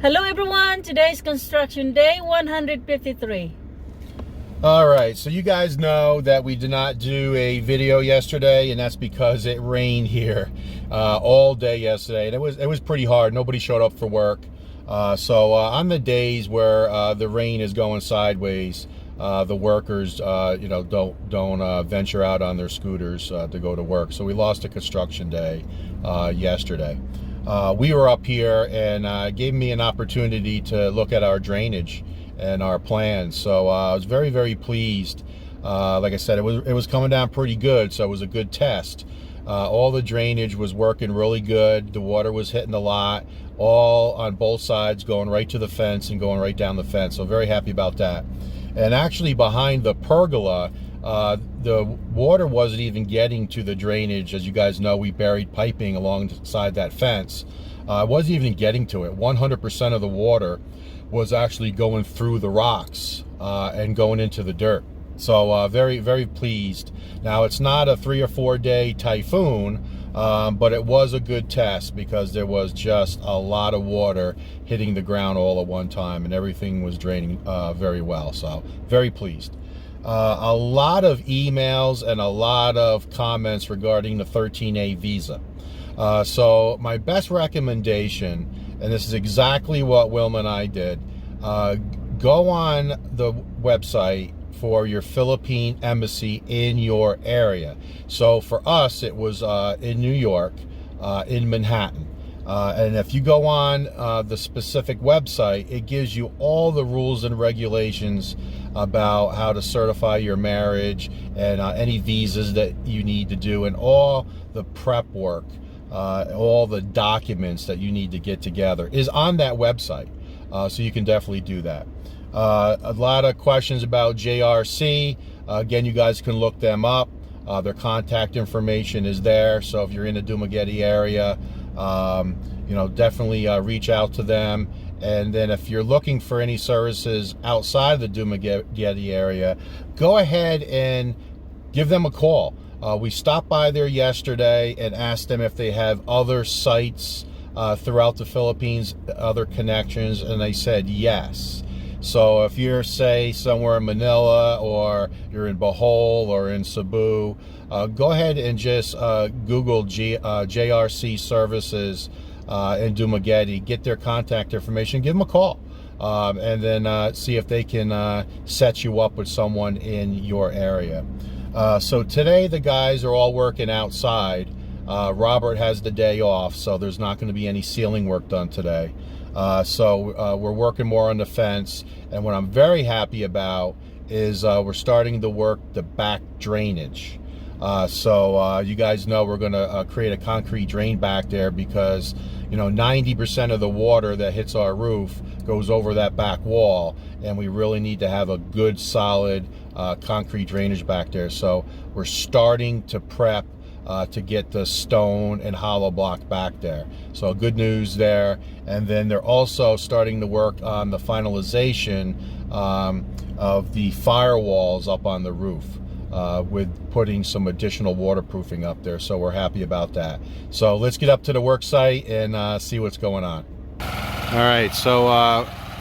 Hello everyone, today's construction day 153. All right, so you guys know that we did not do a video yesterday, and that's because it rained here all day yesterday, and it was pretty hard. Nobody showed up for work. So on the days where the rain is going sideways, the workers don't venture out on their scooters to go to work. So we lost a construction day yesterday. We were up here, and gave me an opportunity to look at our drainage and our plans. So I was very, very pleased. Like I said, it was coming down pretty good, so it was a good test. All the drainage was working really good. The water was hitting the lot, all on both sides, going right to the fence and going right down the fence. So very happy about that. And actually behind the pergola, the water wasn't even getting to the drainage. As you guys know, we buried piping alongside that fence. It wasn't even getting to it. 100% of the water was actually going through the rocks and going into the dirt. So very, very pleased. Now, it's not a 3 or 4 day typhoon, but it was a good test because there was just a lot of water hitting the ground all at one time, and everything was draining very well. So very pleased. A lot of emails and a lot of comments regarding the 13A visa. So my best recommendation, and this is exactly what Wilma and I did, go on the website for your Philippine embassy in your area. So for us, it was in New York, in Manhattan. And if you go on the specific website, it gives you all the rules and regulations about how to certify your marriage and any visas that you need to do, and all the prep work, all the documents that you need to get together is on that website. So you can definitely do that. A lot of questions about JRC. Again, you guys can look them up. Their contact information is there. So if you're in the Dumaguete area, definitely reach out to them. And then if you're looking for any services outside of the Dumaguete area, go ahead and give them a call. We stopped by there yesterday and asked them if they have other sites throughout the Philippines, other connections, and they said yes. So if you're, say, somewhere in Manila, or you're in Bohol or in Cebu, go ahead and just Google JRC services in Dumaguete, get their contact information, give them a call, and then see if they can set you up with someone in your area. So today the guys are all working outside. Robert has the day off, so there's not going to be any ceiling work done today. So we're working more on the fence, and what I'm very happy about is we're starting to work the back drainage. So you guys know we're going to create a concrete drain back there because 90% of the water that hits our roof goes over that back wall, and we really need to have a good solid concrete drainage back there. So we're starting to prep to get the stone and hollow block back there. So good news there. And then they're also starting to work on the finalization of the firewalls up on the roof, with putting some additional waterproofing up there. So we're happy about that. So let's get up to the work site and see what's going on. All right, so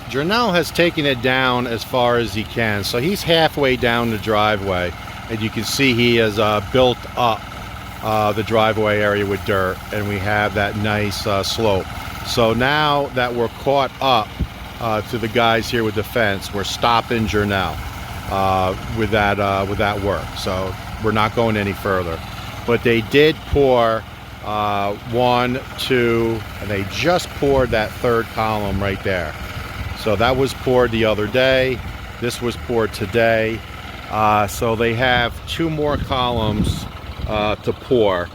Jernell has taken it down as far as he can. So he's halfway down the driveway, and you can see he has built up the driveway area with dirt, and we have that nice slope. So now that we're caught up to the guys here with the fence, we're stopping Jernell with that work. So we're not going any further. But they did pour 1, 2, and they just poured that third column right there. So that was poured the other day. This was poured today. So they have 2 more columns to pour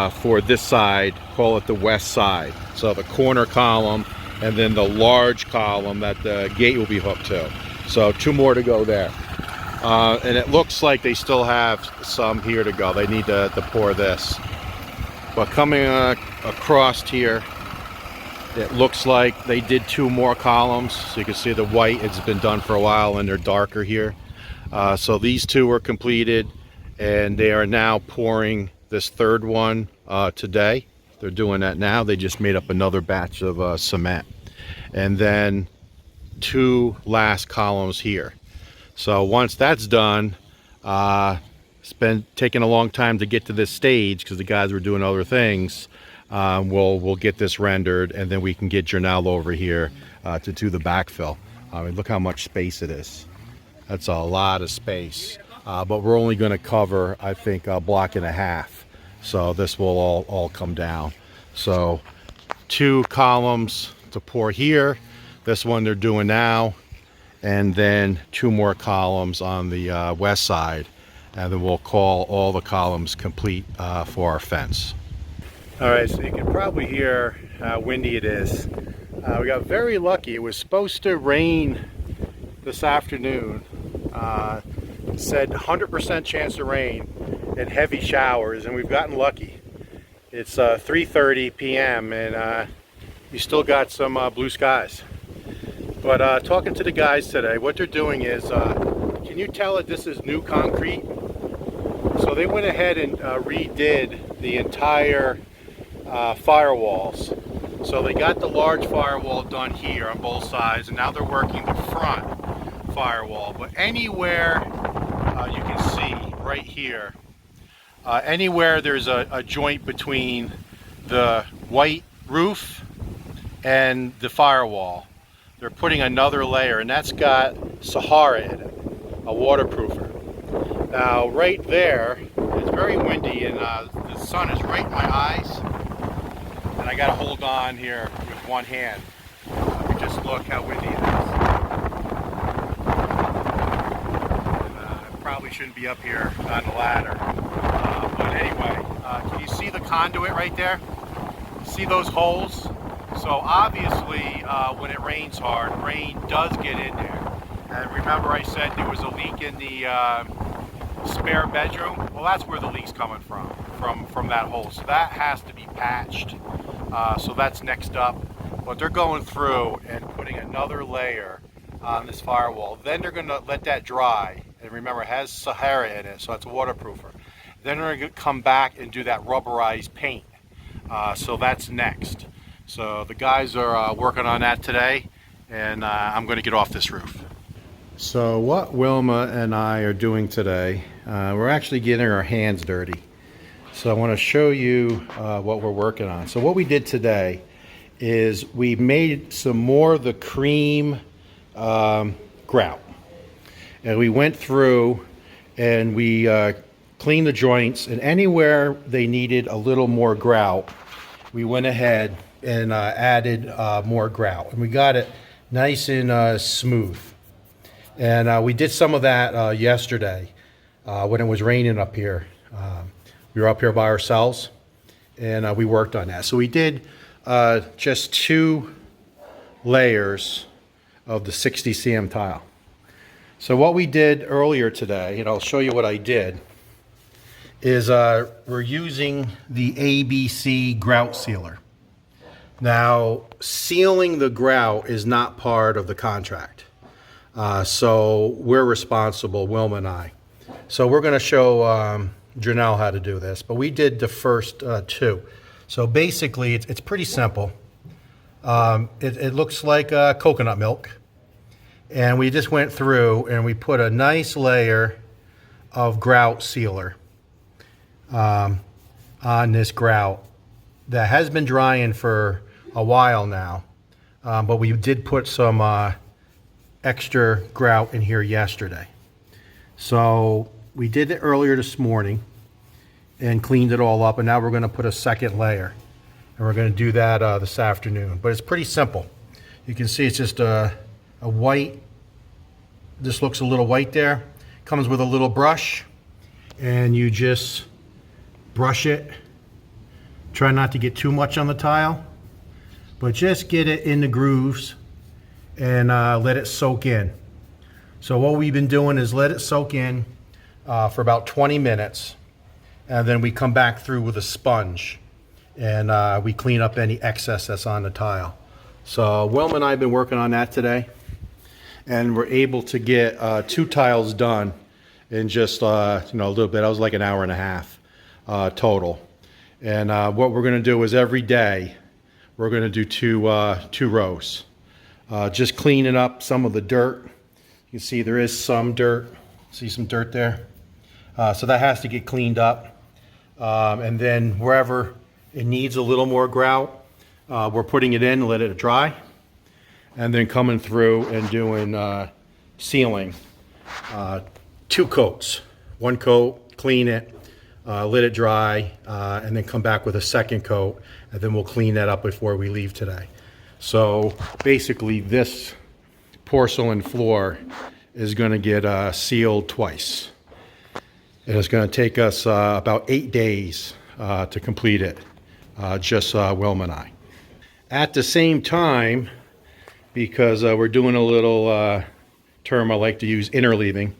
for this side, call it the west side. So the corner column, and then the large column that the gate will be hooked to. So 2 more to go there. And it looks like they still have some here to go. They need to pour this. But coming across here, it looks like they did 2 more columns. So you can see the white, it's been done for a while, and they're darker here. So these 2 were completed, and they are now pouring this third one today. They're doing that now. They just made up another batch of cement. and then 2 last columns here. So once that's done, it's been taking a long time to get to this stage because the guys were doing other things. We'll get this rendered, and then we can get Janelle over here to do the backfill. I mean, look how much space it is. That's a lot of space. But we're only going to cover, I think, a block and a half. So this will all come down. So 2 columns to pour here. This one they're doing now. And then 2 more columns on the west side. And then we'll call all the columns complete for our fence. All right, so you can probably hear how windy it is. We got very lucky. It was supposed to rain this afternoon. Said 100% chance of rain and heavy showers, and we've gotten lucky. It's 3:30 p.m. and you still got some blue skies. But talking to the guys today, what they're doing is, can you tell that this is new concrete? So they went ahead and redid the entire firewalls. So they got the large firewall done here on both sides, and now they're working the front firewall. But anywhere you can see right here, anywhere there's a joint between the white roof and the firewall, they're putting another layer, and that's got Sahara in it, a waterproofer. Now right there, it's very windy, and the sun is right in my eyes, and I got to hold on here with one hand. Just look how windy it is. Probably shouldn't be up here on the ladder. But anyway, can you see the conduit right there? See those holes? So obviously when it rains hard, rain does get in there. And remember I said there was a leak in the spare bedroom? Well, that's where the leak's coming from that hole. So that has to be patched. So that's next up. But they're going through and putting another layer on this firewall. Then they're going to let that dry. And remember, it has Sahara in it, so it's a waterproofer. Then they're going to come back and do that rubberized paint. So that's next. So the guys are working on that today, and I'm going to get off this roof. So what Wilma and I are doing today, we're actually getting our hands dirty. So I want to show you what we're working on. So what we did today is we made some more of the cream grout. And we went through and we cleaned the joints, and anywhere they needed a little more grout, we went ahead and added more grout. And we got it nice and smooth. And we did some of that yesterday when it was raining up here. We were up here by ourselves, and we worked on that. So we did just 2 layers of the 60 cm tile. So what we did earlier today, and I'll show you what I did, is we're using the ABC grout sealer. Now, sealing the grout is not part of the contract. So we're responsible, Wilma and I. So we're going to show Janelle how to do this, but we did the first 2. So basically, it's pretty simple. It looks like coconut milk. And we just went through and we put a nice layer of grout sealer on this grout that has been drying for a while now. But we did put some extra grout in here yesterday. So we did it earlier this morning and cleaned it all up, and now we're going to put a second layer. And we're going to do that this afternoon. But it's pretty simple. You can see it's just a white, this looks a little white there. Comes with a little brush, and you just brush it. Try not to get too much on the tile, but just get it in the grooves and let it soak in. So what we've been doing is let it soak in for about 20 minutes, and then we come back through with a sponge and we clean up any excess that's on the tile. So Wilma and I have been working on that today, and we're able to get 2 tiles done in just a little bit. That was like an hour and a half total. And what we're going to do is every day we're going to do two rows. just cleaning up some of the dirt. You can see there is some dirt. See some dirt there? So that has to get cleaned up. And then wherever it needs a little more grout, we're putting it in and let it dry. And then coming through and doing sealing. 2 coats. 1 coat, clean it, let it dry, and then come back with a 2nd coat, and then we'll clean that up before we leave today. So basically this porcelain floor is going to get sealed twice. And it's going to take us about 8 days to complete it, just Wilma and I. At the same time, because we're doing a little term I like to use, interleaving,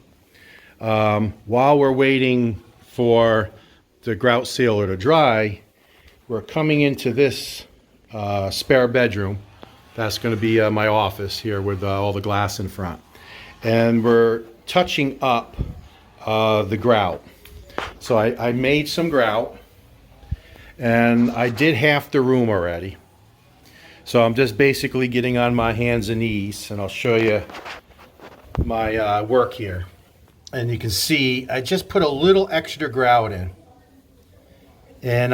while we're waiting for the grout sealer to dry, we're coming into this spare bedroom. That's going to be my office here with all the glass in front. And we're touching up the grout. So I made some grout, and I did half the room already. So I'm just basically getting on my hands and knees, and I'll show you my work here. And you can see I just put a little extra grout in. And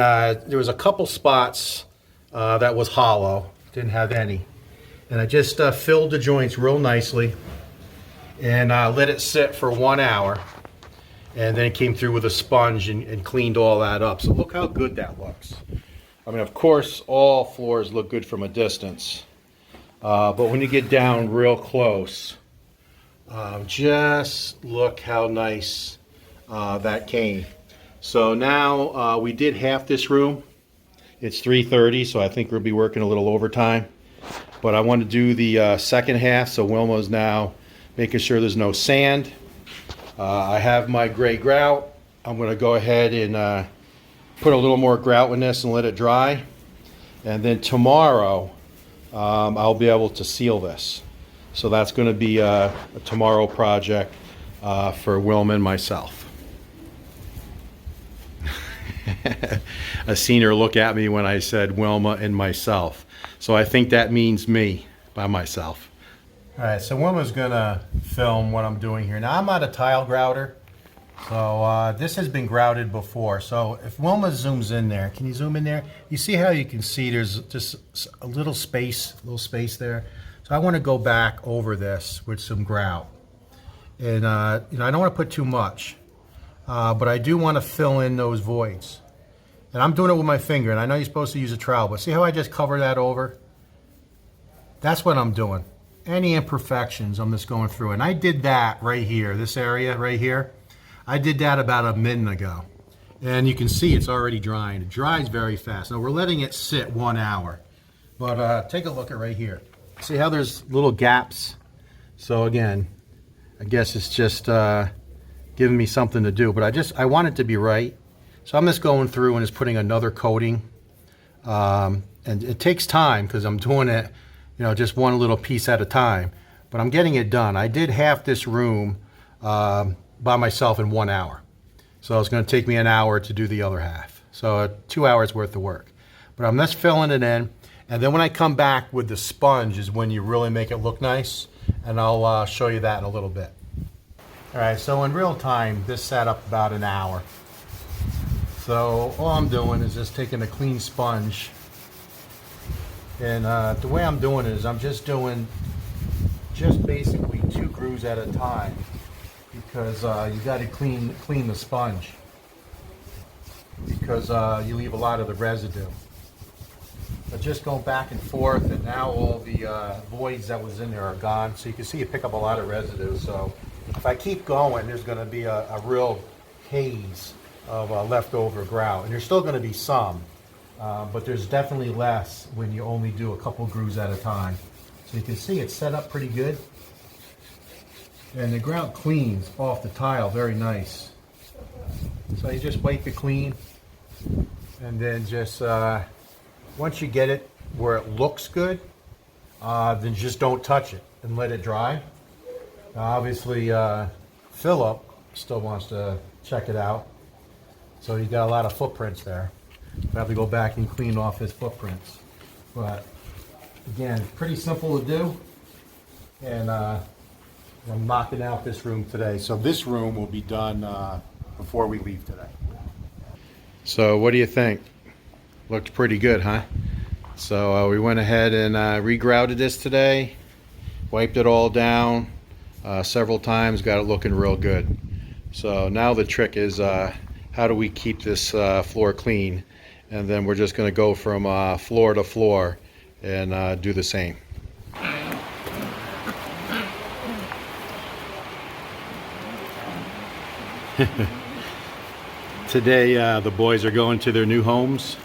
there was a couple spots that was hollow, didn't have any. And I just filled the joints real nicely and let it sit for 1 hour. And then came through with a sponge and cleaned all that up. So look how good that looks. I mean, of course, all floors look good from a distance. But when you get down real close, just look how nice that came. So now we did half this room. It's 3:30, so I think we'll be working a little overtime. But I want to do the second half, so Wilma's now making sure there's no sand. I have my gray grout. I'm going to go ahead and put a little more grout in this and let it dry. And then tomorrow, I'll be able to seal this. So that's going to be a tomorrow project for Wilma and myself. I seen her look at me when I said Wilma and myself. So I think that means me by myself. All right, so Wilma's gonna film what I'm doing here. Now I'm not a tile grouter, so this has been grouted before. So if Wilma zooms in there, can you zoom in there? You see how you can see there's just a little space there. So I want to go back over this with some grout, and I don't want to put too much, but I do want to fill in those voids. And I'm doing it with my finger, and I know you're supposed to use a trowel, but see how I just cover that over? That's what I'm doing. Any imperfections, I'm just going through. And I did that right here, this area right here. I did that about a minute ago. And you can see it's already drying. It dries very fast. Now we're letting it sit 1 hour. But take a look at right here. See how there's little gaps? So again, I guess it's just giving me something to do. But I want it to be right. So I'm just going through and just putting another coating. And it takes time because I'm doing it, just one little piece at a time. But I'm getting it done. I did half this room by myself in 1 hour. So it's going to take me an hour to do the other half. So 2 hours worth of work. But I'm just filling it in. And then when I come back with the sponge is when you really make it look nice. And I'll show you that in a little bit. All right, so in real time, this sat up about an hour. So all I'm doing is just taking a clean sponge. And the way I'm doing it is I'm just doing basically 2 grooves at a time, because you got to clean the sponge, because you leave a lot of the residue. But just going back and forth, and now all the voids that was in there are gone. So you can see you pick up a lot of residue. So if I keep going, there's going to be a real haze of leftover grout, and there's still going to be some. But there's definitely less when you only do a couple grooves at a time. So you can see it's set up pretty good. And the grout cleans off the tile very nice. So you just wipe it clean, and then just once you get it where it looks good, then just don't touch it and let it dry. Obviously Philip still wants to check it out. So you got a lot of footprints there. I have to go back and clean off his footprints. But again, pretty simple to do. and I'm knocking out this room today. So this room will be done before we leave today. So what do you think? Looked pretty good, huh? So we went ahead and regrouted this today, wiped it all down several times, got it looking real good. So now the trick is how do we keep this floor clean? And then we're just going to go from floor to floor and do the same. Today the boys are going to their new homes.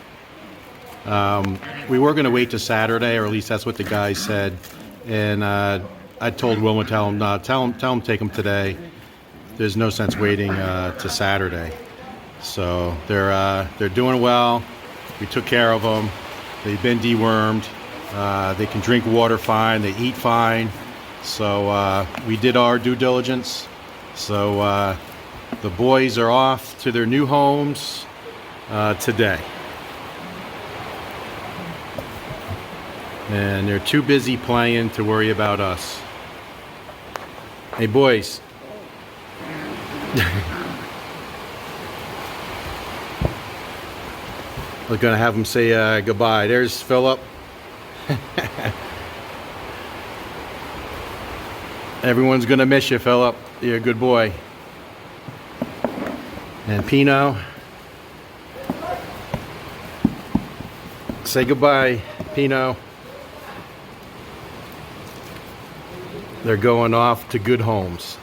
We were going to wait to Saturday, or at least that's what the guys said. And I told Wilma, tell him take them today. There's no sense waiting to Saturday. So they're doing well. We took care of them. They've been dewormed. They can drink water fine. They eat fine. So we did our due diligence. So the boys are off to their new homes today. And they're too busy playing to worry about us. Hey boys. We're gonna have them say goodbye. There's Philip. Everyone's gonna miss you, Philip. You're a good boy. And Pino. Say goodbye, Pino. They're going off to good homes.